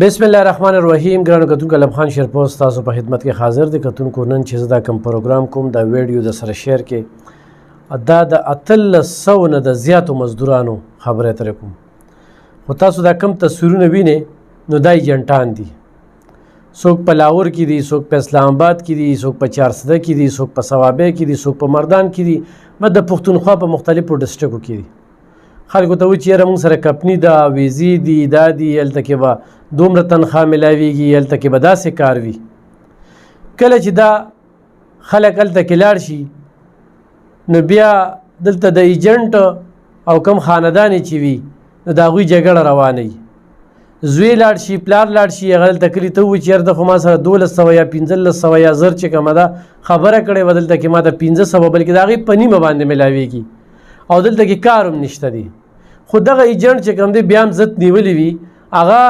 بسم الله الرحمن الرحیم. ګرانو کتونکو علم خان شیرپوست تاسو په خدمت کې حاضر دی. کتونکو نن چې زه دا کوم پروګرام کوم دا ویډیو د سره شیر کې دا د 1800 نه د زیاتو مزدورانو خبرې ترې کوم. خو تاسو دا کم تصویرونه وینئ نو دا ایجنټان دي. څوک په لاهور کې دي، څوک په اسلام آباد کې دي، څوک په چارسده کې دي، څوک په صوابۍ کې دي، څوک په مردان کې دي، د پښتونخوا په مختلفو ډسټرکو کې دي. خلکو ته وایي چې یاره موږ سره کمپني ده، ویزې دي، دا دي، هلته کې به دومره تنخواه میلاویږي، هلته کې به داسې کار وي. کله چې دا خلک هلته کې لاړ شي نو بیا دلته د ایجنټ او کم خاندان چې وي نو د هغوی جګړه روانه وي. زوی لاړ شي، پلار لاړ شي، هغه دلته کلي ته ووایي چې یاره ده خو ما سره 1200 یا 1500 یا زر چې کومه ده خبره کړې وه، دلته کې ما ته 1500 بلکې د هغې په نیمه باندې میلاویږي او دلته کې کار هم نشته دی. خو دغه ایجنټ چې کوم دی بیا هم ضد نیولی وي، هغه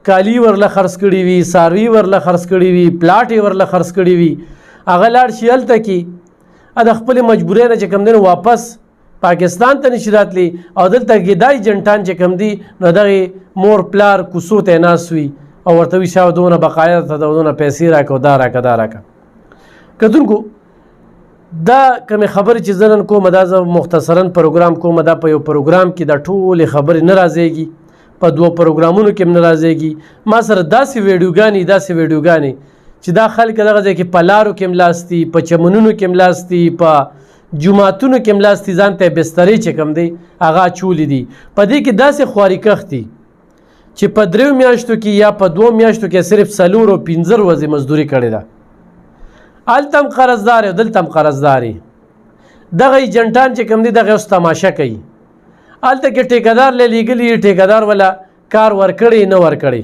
کالي ورله خرڅ کړي وي، څاروي ورله خرڅ کړي وي، پلاټ یې ورله خرڅ کړي وي، هغه لاړ شي هلته کې د خپلې مجبورۍ نه چې کوم دی نو واپس پاکستان ته نشي راتلی او دلته کې دا ایجنټان چې کوم دي نو دغې مور پلار کوڅو ته ناست وي او ورته وي شاوه دونه بقایا ته دونه پیسې راکړه دا راکړه دا راکړه. کتونکو دا کومې خبرې چې زه نن کوم دا زه مختصرا پروګرام کوم، دا په یو پروګرام کې دا ټولې خبرې نه راځيږي، په 2 پروګرامونو کې هم نه راځيږي. ما سره داسې ویډیوګانې چې دا خلک دغه ځای کې په لارو کې هم لاستي، په چمنونو کې هم لاستي، په جوماتونو کې هم لاستي، ځان ته بسترې چې کوم دی هغه اچولي دي. په دې کې داسې خواري کښت دي چې په 3 میاشتو کې یا په 2 میاشتو کې صرف 4 او 15 ورځې مزدوري کړې ده. هلته هم قرضدار او دلته هم قرضدار. دغه ایجنټان چې کوم دي دغه اوس تماشه کوي. هلته کې ټیکهدار لیږلي، ټیکهدار والا کار ورکړی نه ورکړی،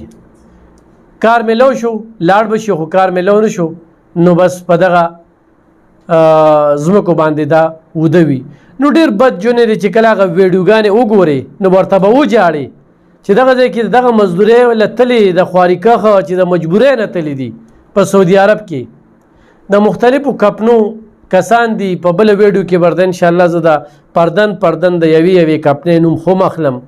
کار میلو شو لاړ به شي، خو کار میلو نه شو نو بس په دغه ځمکو باندې دا وده وي. نو ډېر بد جونې دی چې کله هغه ویډیوګانې وګورې نو ورته به وجاړې چې دغه ځای کې دغه مزدورۍ له تلې د خواري کښه چې د مجبورۍ نه تللی دي په سعودي عرب کې. د مختلفو کپنو کسان دي. په بله ویډیو کې برده انشاءالله زه د پردن د یوې کپنې نوم خو مخلم،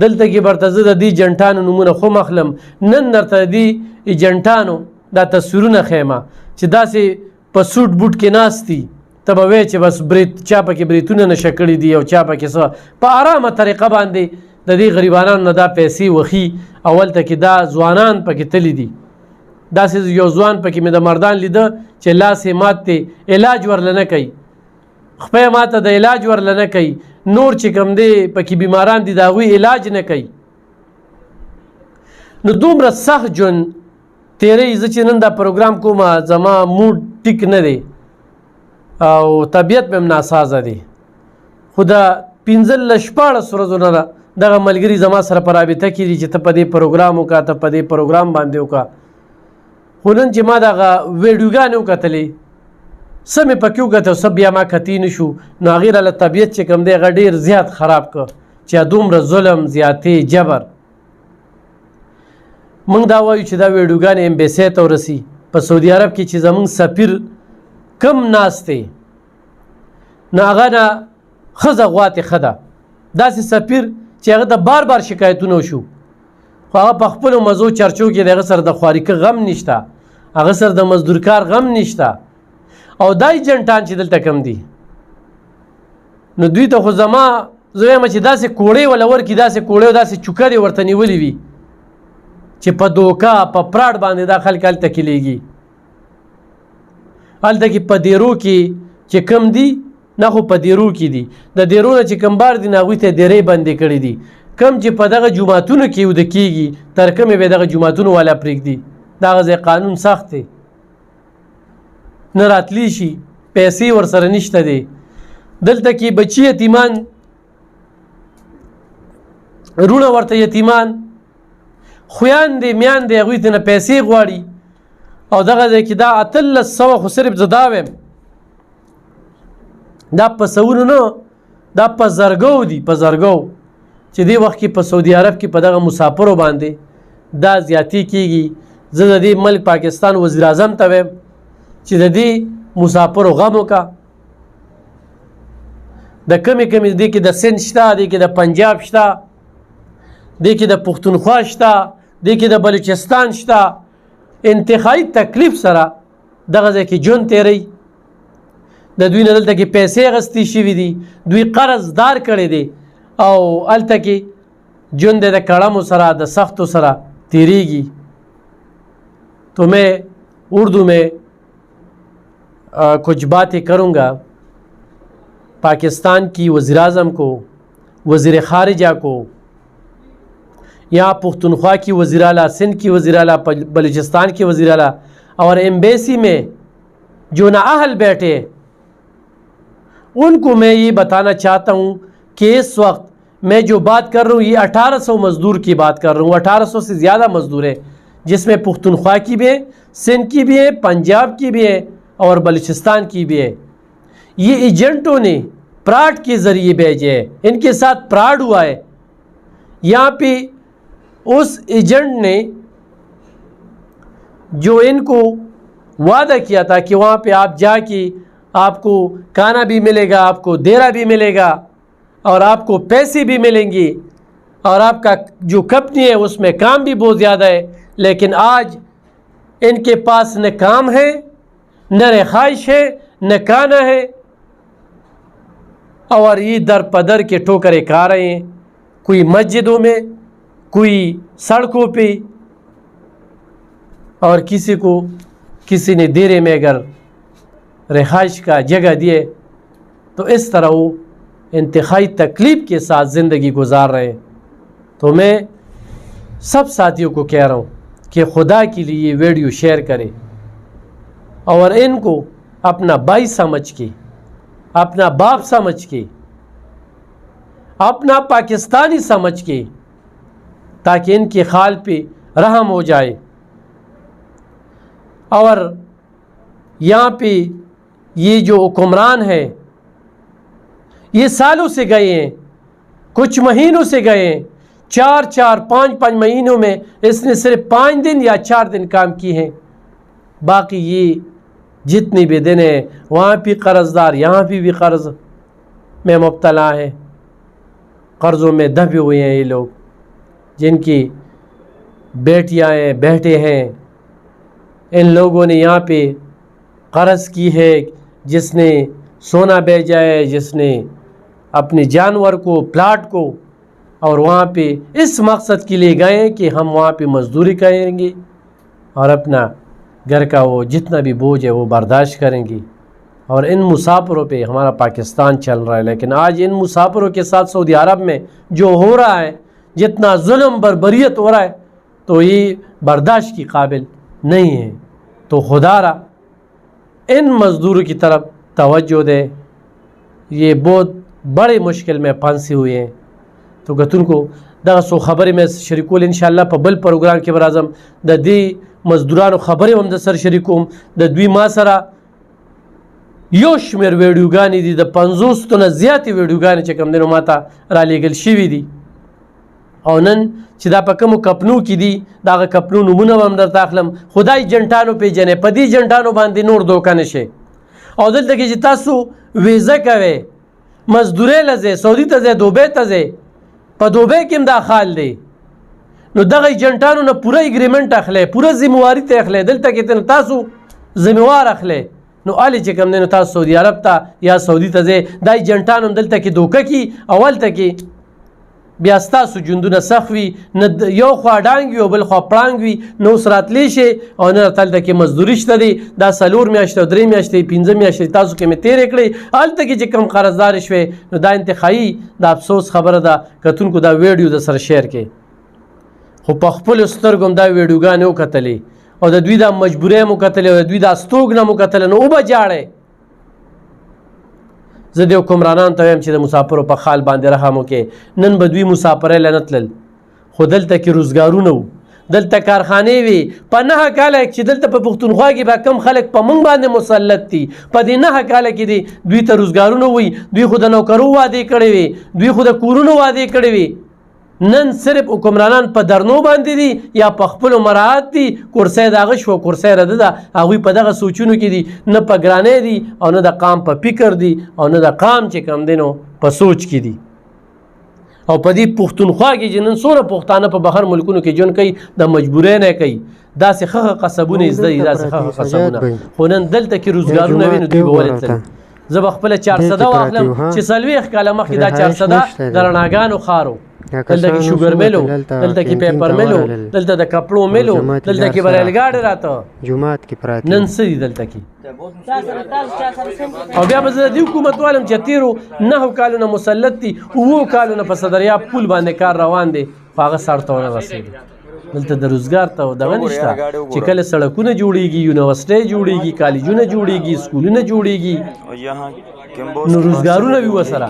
دلته کې برته زه د دې ایجنټانو نومونه خو مخلم. نن درته د دې ایجنټانو دا تصویرونه ښیمه چې داسې په سوټ بوټ کې ناست دي، ته به وایې چې بس چا پکې بریتونه نشه کړي دي او چا پکې څه په ارامه طریقه باندې د دې غریبانانو نه دا پیسې وخي. اولته کې دا ځوانان پکې تللی دي. داسې یو ځوان پکې مې د مردان لیده چې لاس یې مات دی، علاج ورله نه کوي، خپه یې ماته د علاج ورله نه کوي، نور چې کوم دی پکې بیماران دي د هغوی علاج نه کوي. نو دومره سخت ژوند تیری. زه چې نن دا پروګرام کوم زما موډ ټیک نه دی او طبیعت مې هم ناسازه دی، خو د 15-14 ورځو نه دغه ملګري زما سره په رابطه کې دي چې ته په دې پروګرام وکړه، ته په دې پروګرام باندې وکړه. خو نن چې ما دغه ویډیوګانې وکتلې څه مې پکې وکتل څه بیا ما کتې نه شو نو هغې راله طبیعت چې کوم دی هغه ډېر زیات خراب کړ چې دومره ظلم، زیاتې، جبر. موږ دا وایو چې دا ویډیوګانې امبیسۍ ته ورسي په سعودي عرب کې چې زموږ سفیر کم ناست دی نو هغه نه ښځه غواتې ښه ده. داسې سفیر چې هغه ته بار شکایتونه وشو خو هغه په خپلو مزو چرچو کې د هغه سره د خواریکه غم نشته، هغه سره د مزدورکار غم نشته. او دا ایجنټان چې دلته کم دي نو دوی ته خو زما زه وایم چې داسې کوړې وله ورکړي، داسې کوړې او داسې چوکرې ورته نیولې وي چې په دوکه په پراډ باندې دا خلک هلته کې لیږي. هلته کې په دیرو کې چې کم دي نه خو په دیرو کې دي، د دیرو نه چې کم بار دي نه هغوی ته دیرې بندې کړي دي. کم چې په دغه جوماتونو کې وده کېږي تر کومې به دغه جوماتونو والا پرېږدي. دغه ځای قانون سخت دی، نه راتلی شي، پیسې ورسره نشته دی. دلته کې بچي یتیمان، رونه ورته یتیمان، خویندې میاندې هغوی ته نه پیسې غواړي. او دغه ځای کې دا 1800 خو صرف زه دا وایم دا په سوونو نه، دا په زرګو دي، په زرګو چې دې وخت کې په سعودي عرب کې په دغه مسافرو باندې دا زیاتې کېږي. زه د دې ملک پاکستان وزیر اعظم ته وایم چې د دې مسافرو غم وکړه. د کمې کمې دې کې د سند شته، دې کې د پنجاب شته، دې کې د پښتونخوا شته، دې کې د بلوچستان شته، انتهایی تکلیف سره دغه ځای کې ژوند تېروي. د دوی نه دلته کې پیسې اخیستې شوي دي، دوی قرض دار کړی دی او هلته کې ژوند د کڑمو سره د سختو سره تیریږي. تو میں اردو میں کچھ باتیں کروں گا. پاکستان کی وزیر اعظم کو، وزیر خارجہ کو، یہاں پختونخوا کی وزیر اعلیٰ، سندھ کی وزیر اعلیٰ، بلوچستان کی وزیر اعلیٰ اور ایمبیسی میں جو نااہل بیٹھے، ان کو میں یہ بتانا چاہتا ہوں کہ اس وقت میں جو بات کر رہا ہوں یہ 1800 مزدور کی بات کر رہا ہوں. 1800 سے زیادہ مزدور ہیں، جس میں پختونخوا کی بھی ہے، سندھ کی بھی ہے، پنجاب کی بھی ہے اور بلوچستان کی بھی ہے. یہ ایجنٹوں نے پراڈ کے ذریعے بھیجے ہیں، ان کے ساتھ پراڈ ہوا ہے. یہاں پہ اس ایجنٹ نے جو ان کو وعدہ کیا تھا کہ وہاں پہ آپ جا کے آپ کو کھانا بھی ملے گا، آپ کو دیرہ بھی ملے گا اور آپ کو پیسے بھی ملیں گے اور آپ کا جو کمپنی ہے اس میں کام بھی بہت زیادہ ہے، لیکن آج ان کے پاس نہ کام ہے، نہ رہائش ہے، نہ کھانا ہے اور یہ در پدر کے ٹھوکریں کھا رہے ہیں. کوئی مسجدوں میں، کوئی سڑکوں پہ اور کسی نے دیرے میں اگر رہائش کا جگہ دیے تو اس طرح وہ انتہائی تکلیف کے ساتھ زندگی گزار رہے ہیں. تو میں سب ساتھیوں کو کہہ رہا ہوں کہ خدا کے لیے یہ ویڈیو شیئر کرے اور ان کو اپنا بھائی سمجھ کے، اپنا باپ سمجھ کے، اپنا پاکستانی سمجھ کے، تاکہ ان کے حال پہ رحم ہو جائے. اور یہاں پہ یہ جو حکمران ہے یہ سالوں سے گئے ہیں، کچھ مہینوں سے گئے ہیں، 4-5 مہینوں میں اس نے صرف 5 دن یا 4 دن کام کی ہیں. باقی یہ جتنی بھی دن ہیں وہاں بھی قرض دار، یہاں بھی قرض میں مبتلا ہیں، قرضوں میں دبے ہوئے ہیں. یہ لوگ جن کی بیٹیاں ہیں، بیٹے ہیں، ان لوگوں نے یہاں پہ قرض کی ہے، جس نے سونا بیچا ہے، جس نے اپنے جانور کو، پلاٹ کو، اور وہاں پہ اس مقصد کے لیے گئے ہیں کہ ہم وہاں پہ مزدوری کریں گے اور اپنا گھر کا وہ جتنا بھی بوجھ ہے وہ برداشت کریں گے. اور ان مسافروں پہ ہمارا پاکستان چل رہا ہے. لیکن آج ان مسافروں کے ساتھ سعودی عرب میں جو ہو رہا ہے، جتنا ظلم بربریت ہو رہا ہے، تو یہ برداشت کی قابل نہیں ہے. تو خدا را ان مزدوروں کی طرف توجہ دے، یہ بہت بڑے مشکل میں پھنسے ہوئے ہیں. تو گتن کو دغه سو خبرې مې شریکول ان شاء الله په بل پروګرام کې برازم د دې مزدورانو خبرې هم د سر شریکوم. د دوی ما سره یو شمېر ویډیوګانې دي، د 50 تنه زیاتې ویډیوګانې چې کوم دی نو ما ته رالیږل شوي دي. او نن چې دا په کومو کپنو کې دي دغه کپنو نومونه به هم درته اخلم. خدای جنټانو پیژنې، په دې جنټانو باندې نور دوکه نه شي. او دلته کې چې تاسو ویزه کوئ، مزدورۍ له ځئ، سعودي ته ځئ، دوبۍ ته ځئ، په دوبۍ کې هم دا حال دی. نو دغه ایجنټانو نه پوره اګریمنټ اخلی، پوره ذمہواري ته اخلی، دلته کې تاسو ذمہوار اخلی. نو الی چې کوم دی نو تاسو سعودي عرب ته یا سعودي ته ځئ، دا ایجنټان هم دلته کې دوکه کي او هلته کې بیا ستاسو ژوندونه سخت وي، نه یو خوا ډانګ وي او بل خوا پړانګ وي، نه اوس راتلی شي او نه راته هلته کې مزدوري شته دی. دا 4 میاشتې او 3 میاشتې 15 میاشتې تاسو کې مې تېرې کړې، هلته کې چې کوم قرضدارې شوې نو دا انتهایي د افسوس خبره ده. کتونکو دا ویډیو د سره شیر کې، خو په خپلو سترګو هم دا ویډیوګانې وکتلې او د دوی دا مجبورۍ هم وکتلې او د دوی دا ستوګنه هم وکتله، نو وبه جاړئ. زه د حکمرانانو ته وایم چې د مسافرو په حال باندې رحم وکړئ. نن به دوی مسافرۍ له نه تلل، خو دلته کې روزګارونه وو، دلته کارخانې وي. په 9 کاله چې دلته په پښتونخوا کې به کم خلک په موږ باندې مسلط دي، په دې 9 کاله کې دي دوی ته روزګارونه وي. دوی خو د نوکرو وعدې کړې وي، دوی خو د کورونو وعدې کړې وي. نن صرف حکمرانان په درنو باندې دي یا په خپلو مراعات دي. کورسۍ د هغه شوه، کورسۍ رده ده، هغوی په دغه سوچونو کې دي، نه په ګرانۍ دي او نه د قام په فکر دي او نه د قام چې کوم دی نو په سوچ کې دي. او په دې پښتونخوا کې چې نن څومره پښتانه په بهر ملکونو کې ژوند کوي د مجبورۍ نه کوي داسې ښه قصبونه زده دي داسې ښه قصبونه خو نن دلته کې روزګارونه وي نو دوی به ولې تلل زه به خپله 400 واخلم چې 40 کاله مخکې دا 400 د رڼاګانو ښار و دلته کې شوګر میلو دلته کې پیپر میلو دلته د کپړو میلو دلته کې به ریلګاډي راته جومات کې پراته نن څه دي دلته کې او بیا به زه د دې حکومت والم چې تېرو 9 کالونه مسلط دي 9 کالونه په صدریاب پول باندې کار روان دی خو هغه سر ته ونه رسېږي دلته د روزګار ته دغه نشته چې کله سړکونه جوړېږي یونیورسټۍ جوړېږي کالجونه جوړېږي سکولونه جوړېږي نو روزګارونه وي ورسره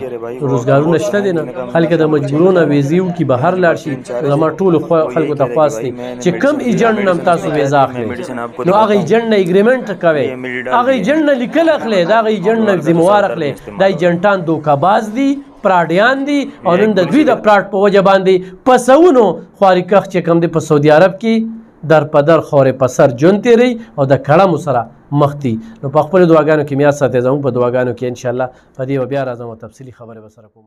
روزګارونه شته دي نه خلک د مجبورونه ویزې وکړي بهر لاړ شي زما ټولو خلکو ته خواست دی چې کم ایجنټ نه هم تاسو ویزه اخلئ نو هغه ایجنټ نه اګریمنټ کوئ هغه ایجنټ نه لیکل اخلئ د هغه ایجنټ نه ذمهوار اخلئ دا ایجنټان دوکهباز دي پراډیان دي او نن د دوی د پراډ په وجه باندې په سوونو خواري کښ چې کوم دی په سعودي عرب کې در په در خورې په سر ژوند تېروي او د کړمو سره مخ دي نو په خپلو دعاګانو کې مې یاد ساتئ زموږ په دعاګانو کې انشاءالله په دې به بیا راځم او تفصیلي خبرې به سره کوم